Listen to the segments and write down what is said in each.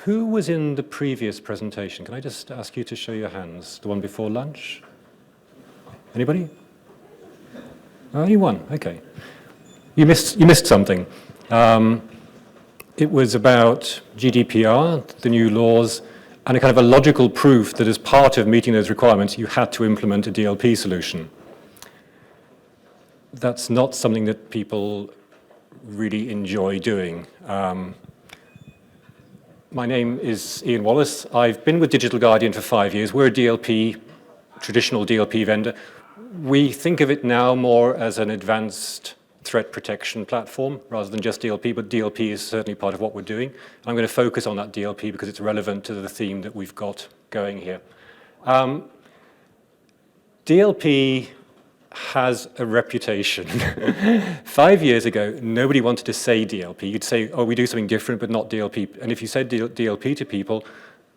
Who was in the previous presentation? Can I just ask you to show your hands? The one before lunch? Anybody? Only one, okay. You missed something. It was about GDPR, the new laws, and a kind of a logical proof that as part of meeting those requirements, you had to implement a DLP solution. That's not something that people really enjoy doing. My name is Ian Wallace. I've been with Digital Guardian for 5 years. We're a DLP, traditional DLP vendor. We think of it now more as an advanced threat protection platform rather than just DLP, but DLP is certainly part of what we're doing. And I'm going to focus on that DLP because it's relevant to the theme that we've got going here. DLP has a reputation. 5 years ago, nobody wanted to say DLP. You'd say, oh, we do something different, but not DLP. And if you said DLP to people,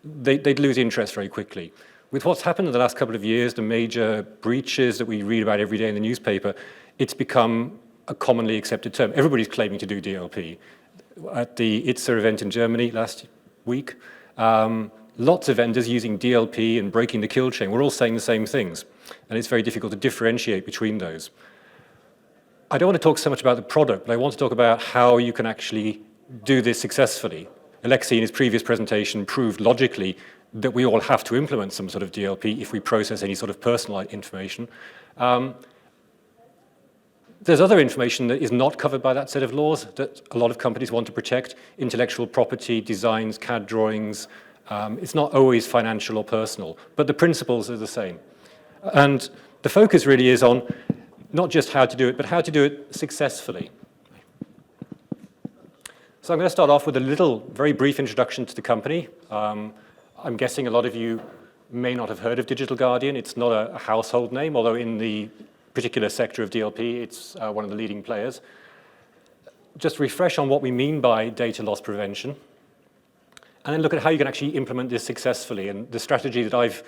they'd lose interest very quickly. With what's happened in the last couple of years, the major breaches that we read about every day in the newspaper, it's become a commonly accepted term. Everybody's claiming to do DLP. At the ITSEC event in Germany last week, lots of vendors using DLP and breaking the kill chain. We're all saying the same things, and it's very difficult to differentiate between those. I don't want to talk so much about the product, but I want to talk about how you can actually do this successfully. Alexei, in his previous presentation, proved logically that we all have to implement some sort of DLP if we process any sort of personal information. There's other information that is not covered by that set of laws that a lot of companies want to protect: intellectual property, designs, CAD drawings. It's not always financial or personal, but the principles are the same. And the focus really is on not just how to do it, but how to do it successfully. So I'm going to start off with a very brief introduction to the company. I'm guessing a lot of you may not have heard of Digital Guardian. It's not a household name, although in the particular sector of DLP, it's one of the leading players. Just refresh on what we mean by data loss prevention, and then look at how you can actually implement this successfully. And the strategy that I've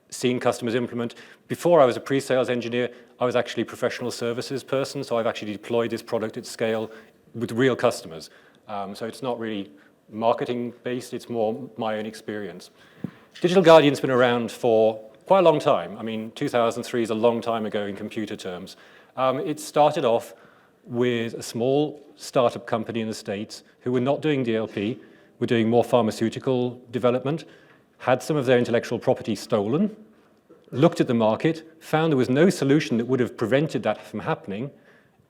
seen customers implement, before I was a pre-sales engineer, I was actually a professional services person, so I've actually deployed this product at scale with real customers. So it's not really marketing-based, it's more my own experience. Digital Guardian's been around for quite a long time. I mean, 2003 is a long time ago in computer terms. It started off with a small startup company in the States who were not doing DLP, were doing more pharmaceutical development, had some of their intellectual property stolen, looked at the market, found there was no solution that would have prevented that from happening,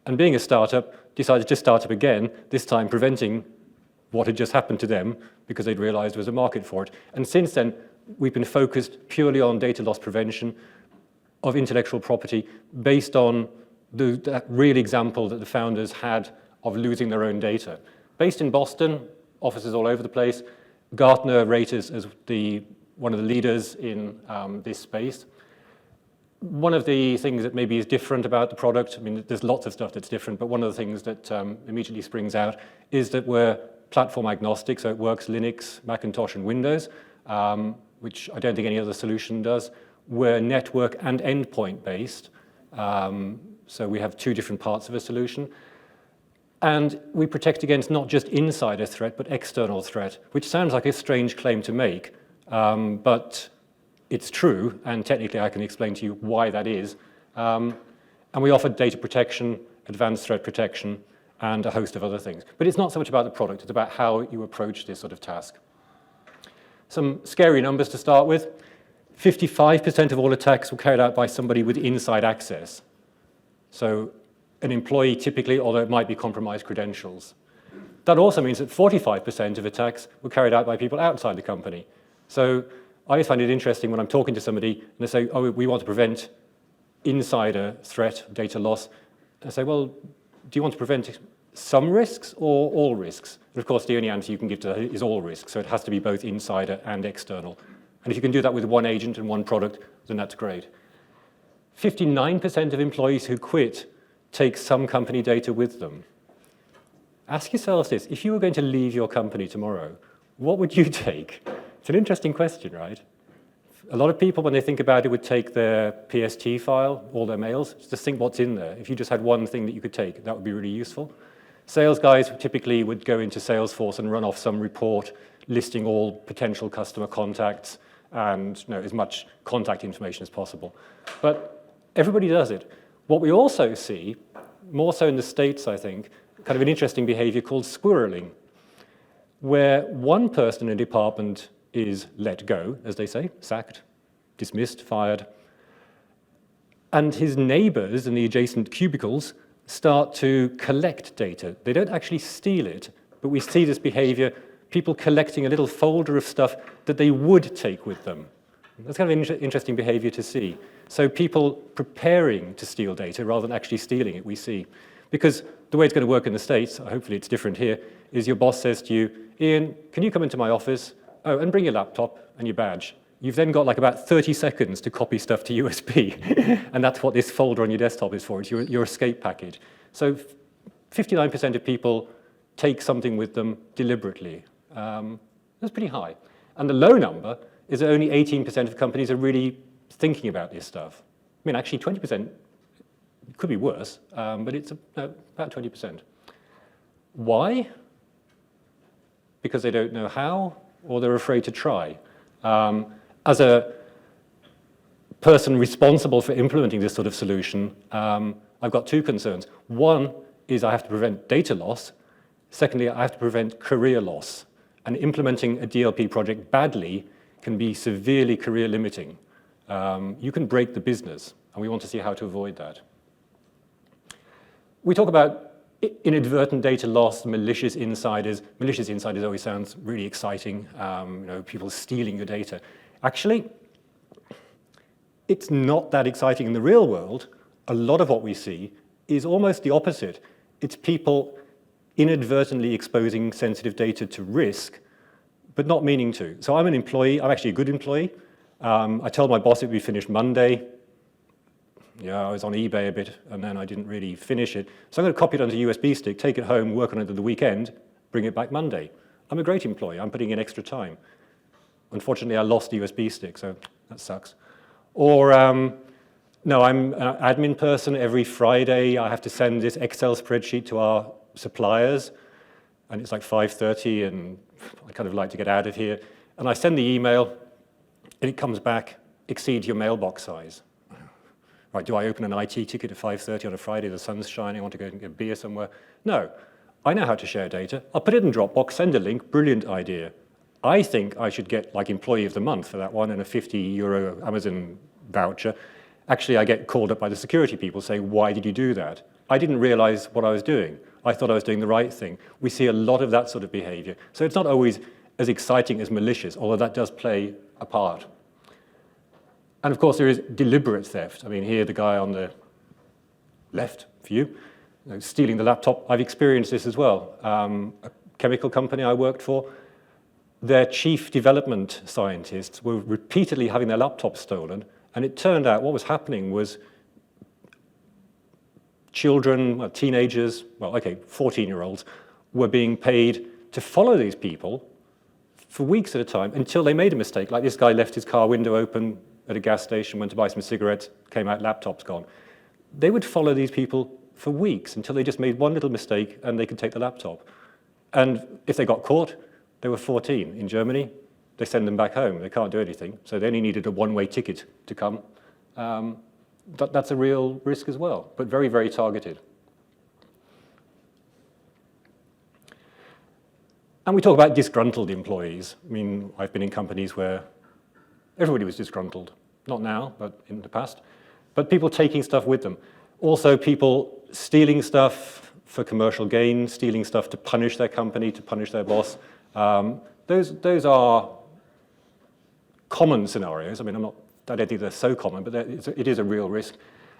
and being a startup, decided to start up again, this time preventing what had just happened to them because they'd realized there was a market for it. And since then, we've been focused purely on data loss prevention of intellectual property based on that real example that the founders had of losing their own data. Based in Boston, offices all over the place, Gartner rates us as one of the leaders in this space. One of the things that maybe is different about the product, I mean, there's lots of stuff that's different, but one of the things that immediately springs out is that we're platform agnostic, so it works Linux, Macintosh, and Windows, which I don't think any other solution does. We're network and endpoint based, so we have two different parts of a solution. And we protect against not just insider threat, but external threat, which sounds like a strange claim to make, but it's true, and technically I can explain to you why that is. And we offer data protection, advanced threat protection, and a host of other things. But it's not so much about the product, it's about how you approach this sort of task. Some scary numbers to start with. 55% of all attacks were carried out by somebody with inside access. So an employee typically, although it might be compromised credentials. That also means that 45% of attacks were carried out by people outside the company. So I always find it interesting when I'm talking to somebody and they say, oh, we want to prevent insider threat, data loss. I say, well, do you want to prevent some risks or all risks? And of course, the only answer you can give to that is all risks. So it has to be both insider and external. And if you can do that with one agent and one product, then that's great. 59% of employees who quit take some company data with them. Ask yourselves this: if you were going to leave your company tomorrow, what would you take? It's an interesting question, right? A lot of people, when they think about it, would take their PST file, all their mails, just think what's in there. If you just had one thing that you could take, that would be really useful. Sales guys typically would go into Salesforce and run off some report listing all potential customer contacts and as much contact information as possible. But everybody does it. What we also see, more so in the States, I think, kind of an interesting behavior called squirreling, where one person in a department is let go, as they say, sacked, dismissed, fired, and his neighbors in the adjacent cubicles start to collect data. They don't actually steal it, but we see this behavior, people collecting a little folder of stuff that they would take with them. That's kind of an interesting behavior to see. So people preparing to steal data rather than actually stealing it, we see. Because the way it's going to work in the States, hopefully it's different here, is your boss says to you, Ian, can you come into my office? Oh, and bring your laptop and your badge. You've then got like about 30 seconds to copy stuff to USB. And that's what this folder on your desktop is for. It's your escape package. So 59% of people take something with them deliberately. That's pretty high. And the low number is that only 18% of companies are really thinking about this stuff. I mean, actually 20% could be worse, but it's about 20%. Why? Because they don't know how, or they're afraid to try. As a person responsible for implementing this sort of solution, I've got two concerns. One is I have to prevent data loss. Secondly, I have to prevent career loss. And implementing a DLP project badly can be severely career limiting. You can break the business, and we want to see how to avoid that. We talk about inadvertent data loss, malicious insiders. Malicious insiders always sounds really exciting, people stealing your data. Actually, it's not that exciting in the real world. A lot of what we see is almost the opposite. It's people inadvertently exposing sensitive data to risk, but not meaning to. So I'm an employee. I'm actually a good employee. I told my boss it would be finished Monday. Yeah, I was on eBay a bit, and then I didn't really finish it. So I'm going to copy it onto a USB stick, take it home, work on it at the weekend, bring it back Monday. I'm a great employee. I'm putting in extra time. Unfortunately, I lost the USB stick, so that sucks. Or, no, I'm an admin person. Every Friday, I have to send this Excel spreadsheet to our suppliers, and it's like 5:30, and I kind of like to get out of here. And I send the email, and it comes back, exceeds your mailbox size. Right, do I open an IT ticket at 5:30 on a Friday, the sun's shining, I want to go and get a beer somewhere? No, I know how to share data. I'll put it in Dropbox, send a link, brilliant idea. I think I should get like Employee of the Month for that one and a €50 Amazon voucher. Actually, I get called up by the security people saying, why did you do that? I didn't realize what I was doing. I thought I was doing the right thing. We see a lot of that sort of behavior. So it's not always as exciting as malicious, although that does play a part. And of course, there is deliberate theft. I mean, here, the guy on the left for you, stealing the laptop. I've experienced this as well. A chemical company I worked for, their chief development scientists were repeatedly having their laptops stolen, and it turned out what was happening was children, teenagers, 14-year-olds, were being paid to follow these people for weeks at a time until they made a mistake. Like this guy left his car window open at a gas station, went to buy some cigarettes, came out, laptop's gone. They would follow these people for weeks until they just made one little mistake and they could take the laptop. And if they got caught, they were 14. In Germany, they send them back home. They can't do anything. So they only needed a one-way ticket to come. That's a real risk as well, but very, very targeted. And we talk about disgruntled employees. I mean, I've been in companies where everybody was disgruntled. Not now, but in the past. But people taking stuff with them. Also, people stealing stuff for commercial gain, stealing stuff to punish their company, to punish their boss. Those are common scenarios. I mean, I don't think they're so common, but it is a real risk.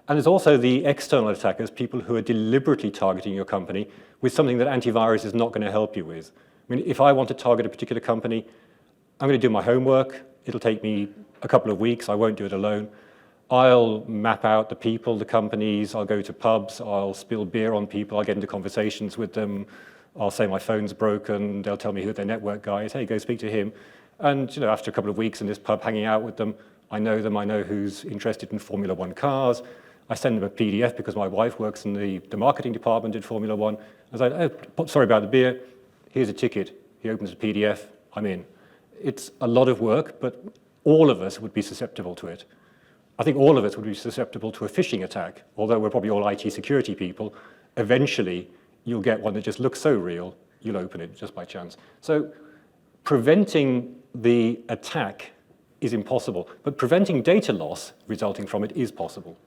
And there's also the external attackers, people who are deliberately targeting your company with something that antivirus is not going to help you with. I mean, if I want to target a particular company, I'm going to do my homework. It'll take me a couple of weeks. I won't do it alone. I'll map out the people, the companies. I'll go to pubs. I'll spill beer on people. I'll get into conversations with them. I'll say my phone's broken. They'll tell me who their network guy is. Hey, go speak to him. And after a couple of weeks in this pub hanging out with them, I know who's interested in Formula One cars. I send them a PDF because my wife works in the marketing department at Formula One. I was like, oh, sorry about the beer. Here's a ticket. He opens a PDF. I'm in. It's a lot of work, but all of us would be susceptible to it. I think all of us would be susceptible to a phishing attack, although we're probably all IT security people. Eventually, you'll get one that just looks so real, you'll open it just by chance. So preventing the attack is impossible, but preventing data loss resulting from it is possible.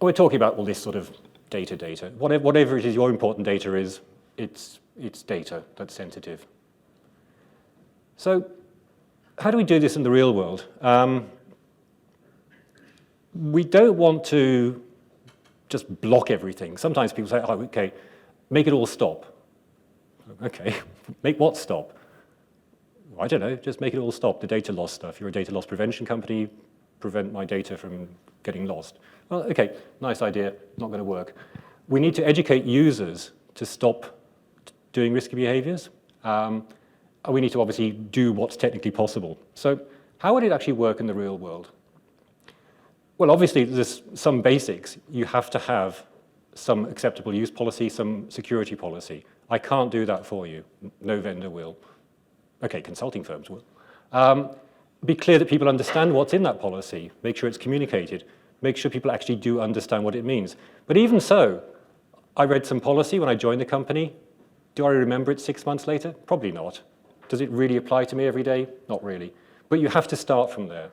We're talking about all this sort of data. Whatever it is your important data is, it's data that's sensitive. So how do we do this in the real world? We don't want to just block everything. Sometimes people say, oh, okay, make it all stop. Okay, make what stop? I don't know, just make it all stop, the data loss stuff. You're a data loss prevention company, prevent my data from getting lost. Well, okay, nice idea, not going to work. We need to educate users to stop doing risky behaviors. We need to obviously do what's technically possible. So how would it actually work in the real world? Well, obviously, there's some basics. You have to have some acceptable use policy, some security policy. I can't do that for you. No vendor will. Okay, consulting firms will. Be clear that people understand what's in that policy. Make sure it's communicated. Make sure people actually do understand what it means. But even so, I read some policy when I joined the company. Do I remember it 6 months later? Probably not. Does it really apply to me every day? Not really. But you have to start from there.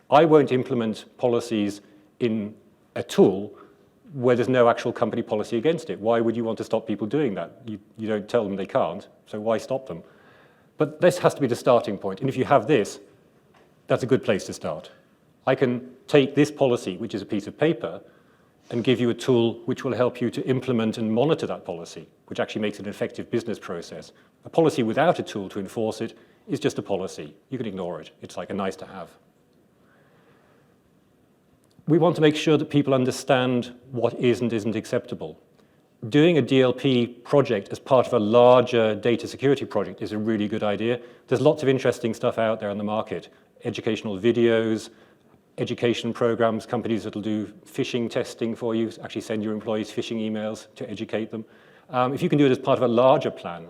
I won't implement policies in a tool where there's no actual company policy against it. Why would you want to stop people doing that? You don't tell them they can't, so why stop them? But this has to be the starting point. And if you have this, that's a good place to start. I can take this policy, which is a piece of paper, and give you a tool which will help you to implement and monitor that policy, which actually makes it an effective business process. A policy without a tool to enforce it is just a policy. You can ignore it. It's like a nice to have. We want to make sure that people understand what is and isn't acceptable. Doing a DLP project as part of a larger data security project is a really good idea. There's lots of interesting stuff out there on the market. Educational videos, education programs, companies that will do phishing testing for you, actually send your employees phishing emails to educate them. If you can do it as part of a larger plan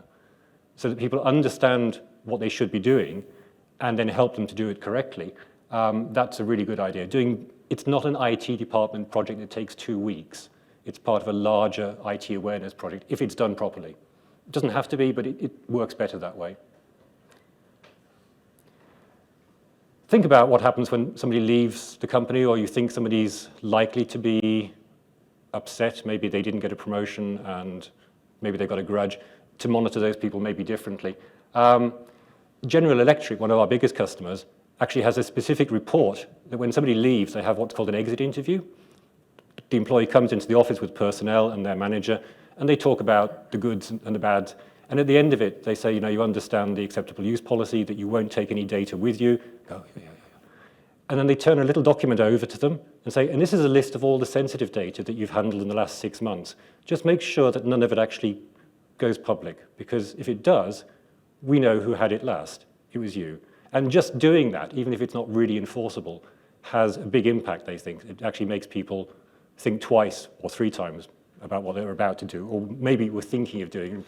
so that people understand what they should be doing and then help them to do it correctly, that's a really good idea. It's not an IT department project that takes 2 weeks. It's part of a larger IT awareness project, if it's done properly. It doesn't have to be, but it works better that way. Think about what happens when somebody leaves the company or you think somebody's likely to be upset. Maybe they didn't get a promotion and maybe they got a grudge. To monitor those people maybe differently. General Electric, one of our biggest customers, actually has a specific report that when somebody leaves, they have what's called an exit interview. The employee comes into the office with personnel and their manager, and they talk about the goods and the bads. And at the end of it, they say, you understand the acceptable use policy, that you won't take any data with you. Go, yeah. And then they turn a little document over to them and say, and this is a list of all the sensitive data that you've handled in the last 6 months. Just make sure that none of it actually goes public, because if it does, we know who had it last. It was you. And just doing that, even if it's not really enforceable, has a big impact, they think. It actually makes people think twice or 3 times about what they're about to do, or maybe were thinking of doing.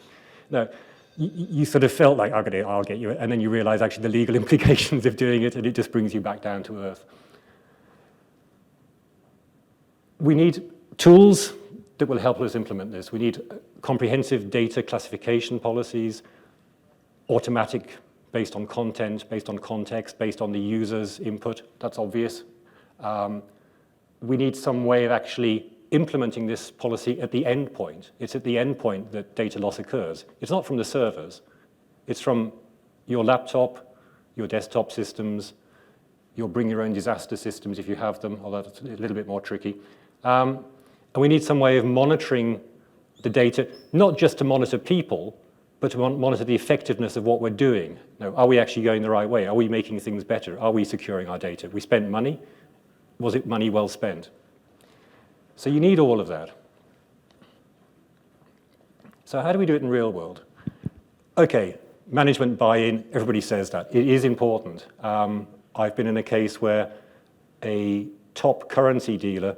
No, you sort of felt like, I'll get you, and then you realize actually the legal implications of doing it, and it just brings you back down to earth. We need tools that will help us implement this. We need comprehensive data classification policies, automatic based on content, based on context, based on the user's input. That's obvious. We need some way of actually implementing this policy at the end point. It's at the end point that data loss occurs. It's not from the servers. It's from your laptop, your desktop systems, your bring your own disaster systems if you have them, although that's a little bit more tricky. And we need some way of monitoring the data, not just to monitor people, but to monitor the effectiveness of what we're doing. Are we actually going the right way? Are we making things better? Are we securing our data? We spent money. Was it money well spent? So you need all of that. So how do we do it in real world? Okay, management buy-in, everybody says that. It is important. I've been in a case where a top currency dealer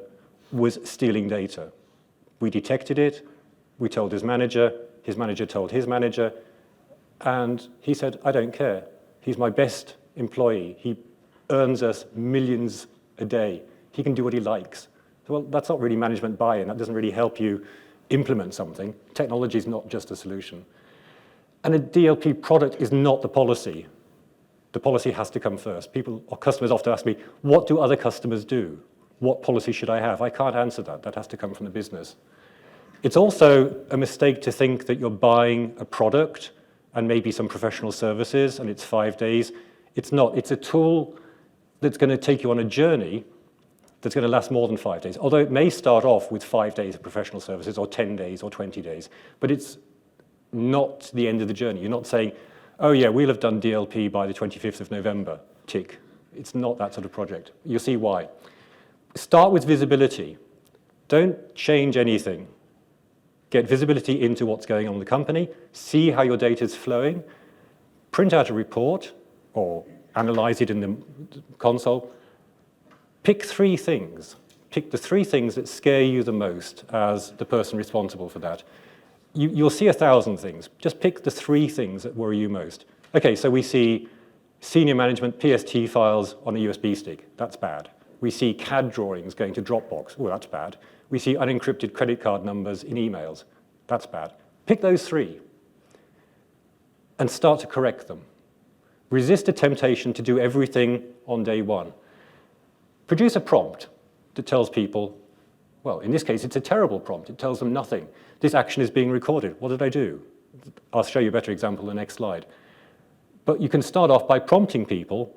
was stealing data. We detected it, we told his manager told his manager, and he said, I don't care. He's my best employee. He earns us millions a day. He can do what he likes. Well, that's not really management buy-in. That doesn't really help you implement something. Technology is not just a solution. And a DLP product is not the policy. The policy has to come first. People or customers often ask me, what do other customers do? What policy should I have? I can't answer that. That has to come from the business. It's also a mistake to think that you're buying a product and maybe some professional services and it's 5 days. It's not. It's a tool that's going to take you on a journey that's going to last more than 5 days. Although it may start off with 5 days of professional services or 10 days or 20 days. But it's not the end of the journey. You're not saying, oh yeah, we'll have done DLP by the 25th of November, tick. It's not that sort of project. You'll see why. Start with visibility. Don't change anything. Get visibility into what's going on in the company, see how your data is flowing, print out a report or analyze it in the console. Pick 3 things. Pick the 3 things that scare you the most as the person responsible for that. You'll see 1,000 things. Just pick the 3 things that worry you most. Okay, so we see senior management PST files on a USB stick. That's bad. We see CAD drawings going to Dropbox. Oh, that's bad. We see unencrypted credit card numbers in emails. That's bad. Pick those 3 and start to correct them. Resist the temptation to do everything on day 1. Produce a prompt that tells people, well, in this case, it's a terrible prompt. It tells them nothing. This action is being recorded. What did I do? I'll show you a better example in the next slide. But you can start off by prompting people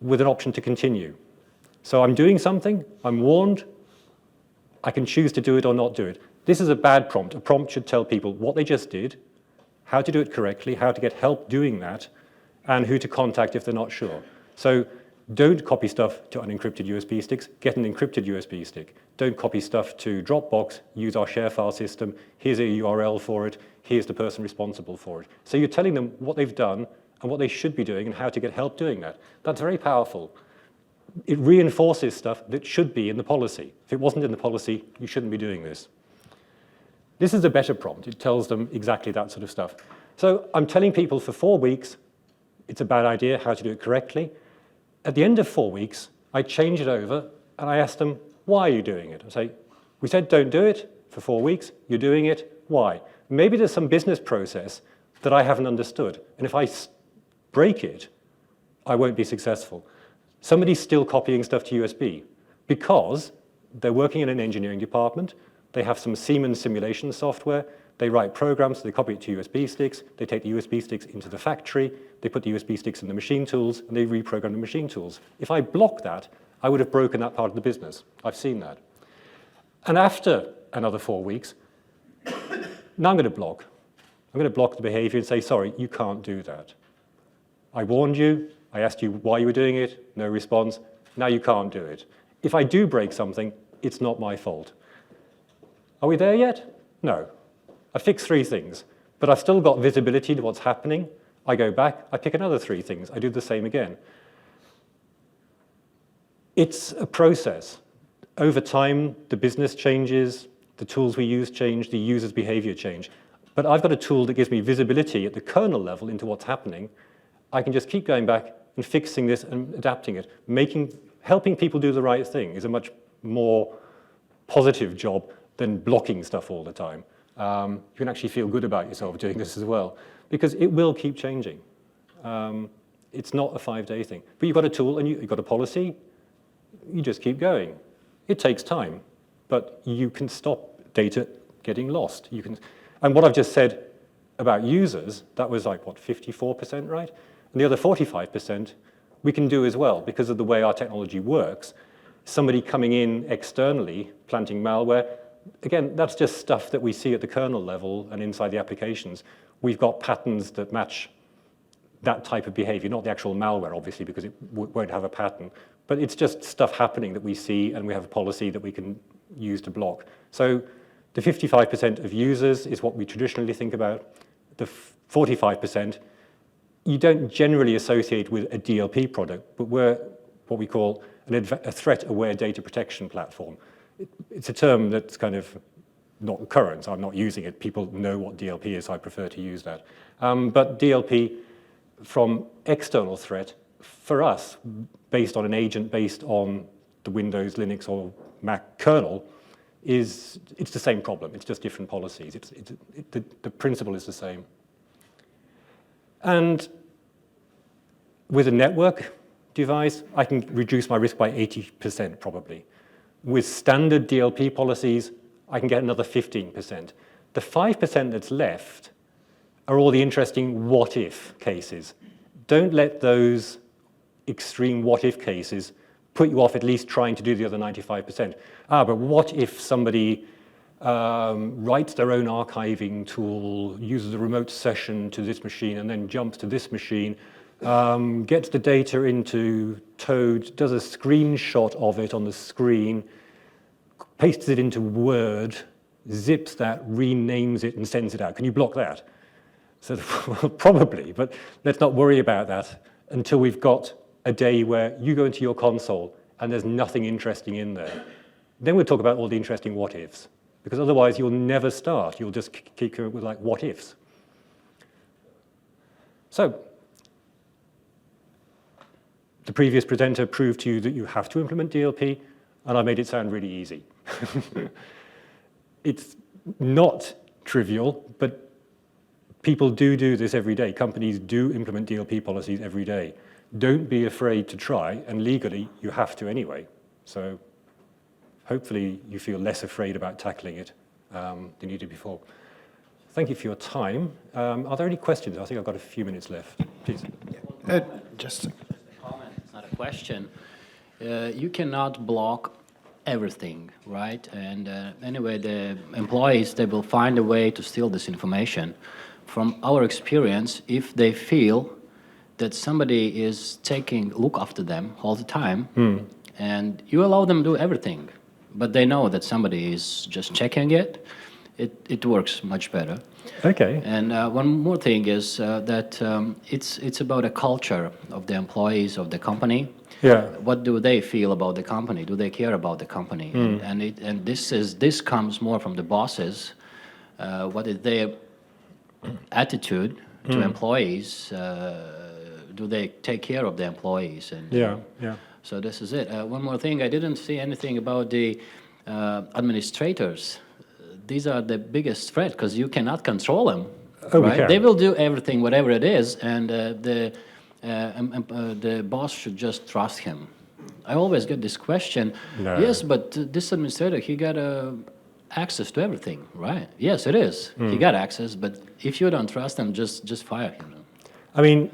with an option to continue. So I'm doing something, I'm warned, I can choose to do it or not do it. This is a bad prompt. A prompt should tell people what they just did, how to do it correctly, how to get help doing that, and who to contact if they're not sure. So don't copy stuff to unencrypted USB sticks, get an encrypted USB stick. Don't copy stuff to Dropbox, use our share file system, here's a URL for it, here's the person responsible for it. So you're telling them what they've done and what they should be doing and how to get help doing that. That's very powerful. It reinforces stuff that should be in the policy. If it wasn't in the policy, you shouldn't be doing this. This is a better prompt. It tells them exactly that sort of stuff. So I'm telling people for 4 weeks, it's a bad idea, how to do it correctly. At the end of 4 weeks, I change it over and I ask them, why are you doing it? I say, we said don't do it for 4 weeks, you're doing it, why? Maybe there's some business process that I haven't understood. And if I break it, I won't be successful. Somebody's still copying stuff to USB because they're working in an engineering department, they have some Siemens simulation software, they write programs, they copy it to USB sticks, they take the USB sticks into the factory, they put the USB sticks in the machine tools, and they reprogram the machine tools. If I block that, I would have broken that part of the business. I've seen that. And after another 4 weeks, now I'm going to block. I'm going to block the behavior and say, sorry, you can't do that. I warned you, I asked you why you were doing it, no response, now you can't do it. If I do break something, it's not my fault. Are we there yet? No. I fixed 3 things, but I've still got visibility to what's happening. I go back, I pick another 3 things, I do the same again. It's a process. Over time, the business changes, the tools we use change, the user's behavior change. But I've got a tool that gives me visibility at the kernel level into what's happening. I can just keep going back and fixing this and adapting it. Helping people do the right thing is a much more positive job than blocking stuff all the time. You can actually feel good about yourself doing this as well, because it will keep changing. It's not a 5-day thing. But you've got a tool and you've got a policy, you just keep going. It takes time, but you can stop data getting lost. And what I've just said about users, that was like, what, 54%, right? And the other 45% we can do as well because of the way our technology works. Somebody coming in externally, planting malware, again, that's just stuff that we see at the kernel level and inside the applications. We've got patterns that match that type of behavior, not the actual malware, obviously, because it won't have a pattern. But it's just stuff happening that we see, and we have a policy that we can use to block. So the 55% of users is what we traditionally think about. The 45%, you don't generally associate with a DLP product, but we're what we call a threat-aware data protection platform. It's a term that's kind of not current. I'm not using it. People know what DLP is, so I prefer to use that. But DLP from external threat, for us, based on an agent, based on the Windows, Linux, or Mac kernel, it's the same problem. It's just different policies. The principle is the same. And with a network device, I can reduce my risk by 80% probably. With standard DLP policies, I can get another 15%. The 5% that's left are all the interesting what-if cases. Don't let those extreme what-if cases put you off at least trying to do the other 95%. But what if somebody writes their own archiving tool, uses a remote session to this machine, and then jumps to this machine, gets the data into Toad, does a screenshot of it on the screen, pastes it into Word, zips that, renames it, and sends it out. Can you block that? So, well, probably, but let's not worry about that until we've got a day where you go into your console and there's nothing interesting in there. Then we'll talk about all the interesting what-ifs, because otherwise you'll never start. You'll just keep going with like what-ifs. So, the previous presenter proved to you that you have to implement DLP, and I made it sound really easy. It's not trivial, but people do this every day. Companies do implement DLP policies every day. Don't be afraid to try, and legally, you have to anyway. So hopefully you feel less afraid about tackling it than you did before. Thank you for your time. Are there any questions? I think I've got a few minutes left. Please. Just a comment, it's not a question. You cannot block everything, right? And anyway, the employees, they will find a way to steal this information. From our experience, if they feel that somebody is taking look after them all the time, and you allow them to do everything, but they know that somebody is just checking it, it works much better. Okay. And one more thing is that it's about a culture of the employees of the company. Yeah. What do they feel about the company? Do they care about the company? And this comes more from the bosses. What is their attitude to employees? Do they take care of the employees? And Yeah. so this is it. One more thing, I didn't see anything about the administrators. These are the biggest threat because you cannot control them. Oh, right? we can. They will do everything, whatever it is, and the boss should just trust him. I always get this question. No. Yes, but this administrator, he got access to everything, right? Yes, it is. He got access, but if you don't trust him, just fire him. I mean,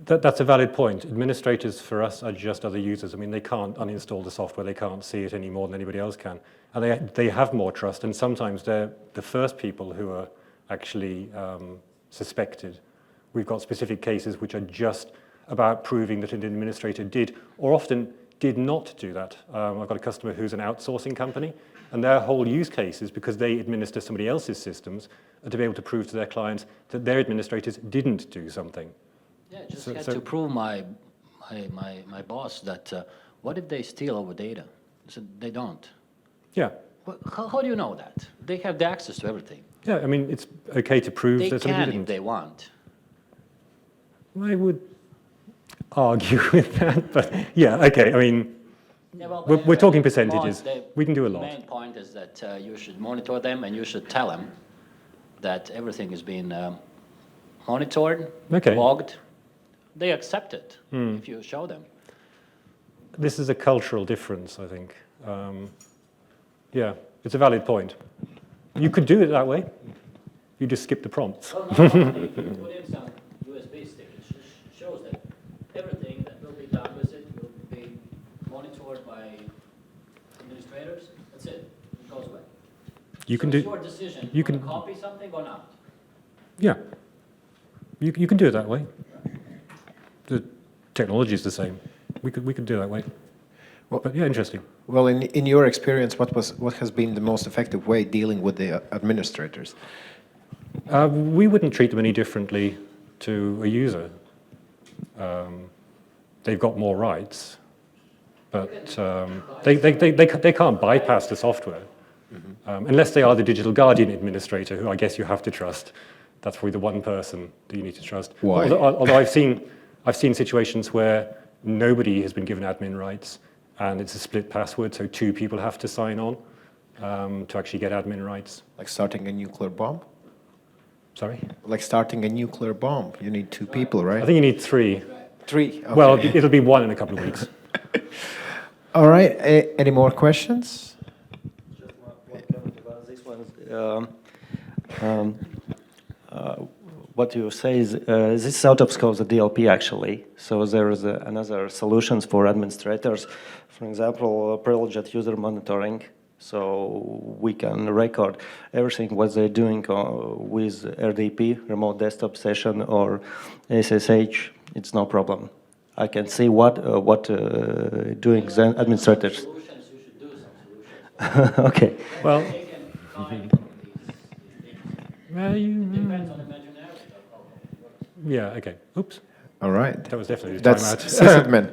that's a valid point. Administrators for us are just other users. I mean, they can't uninstall the software. They can't see it any more than anybody else can. And they have more trust, and sometimes they're the first people who are actually suspected. We've got specific cases which are just about proving that an administrator did, or often did not do that. I've got a customer who's an outsourcing company, and their whole use case is because they administer somebody else's systems, and to be able to prove to their clients that their administrators didn't do something. Yeah, just had to prove my boss that what if they steal our data? So they don't. Yeah. Well, how do you know that? They have the access to everything. Yeah, I mean, it's okay to prove They that somebody can didn't. if they want. I would argue with that, but yeah, okay, I mean, Yeah, well, we're talking percentages. The We can do a lot. main point is that you should monitor them and you should tell them that everything is being monitored, Okay. logged. They accept it if you show them. This is a cultural difference, I think. Yeah, it's a valid point. You could do it that way. You just skip the prompts. Well, no, you put in some USB stick. It shows that everything that will be done with it will be monitored by administrators. That's it. It goes away. You can so do. It's your decision. You can copy something or not. Yeah. You can do it that way. The technology is the same. We could do it that way. Well, But yeah, interesting. well, in your experience, what has been the most effective way dealing with the administrators? We wouldn't treat them any differently to a user. They've got more rights. But they can't bypass the software unless they are the Digital Guardian administrator, who I guess you have to trust. That's probably the one person that you need to trust. Why? Although I've seen situations where nobody has been given admin rights, and it's a split password, so 2 people have to sign on to actually get admin rights. Like starting a nuclear bomb? Sorry? Like starting a nuclear bomb, you need 2 people, right? I think you need 3. 3. Okay. Well, it'll be 1 in a couple of weeks. All right. Any more questions? Just one comment about this one. What you say is this is out of scope of the DLP actually. So there is another solutions for administrators. For example, privileged user monitoring. So we can record everything what they're doing with RDP, remote desktop session, or SSH. It's no problem. I can see what doing the administrators. Solutions, you should do some solutions. Okay. Well, They can find well, depends on imaginarity of how it works. yeah, okay. Oops, All right. that was definitely the That's timeout. sysadmin.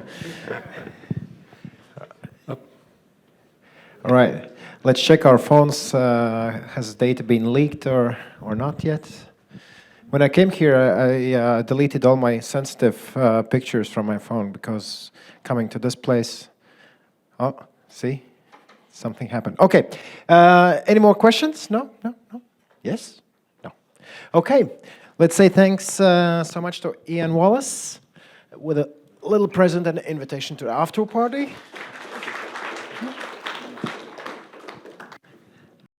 All right. Let's check our phones. Has data been leaked or not yet? When I came here, I deleted all my sensitive pictures from my phone because coming to this place, oh, see, something happened. Okay, any more questions? No? Yes? No. Okay, let's say thanks so much to Ian Wallace with a little present and invitation to the after party.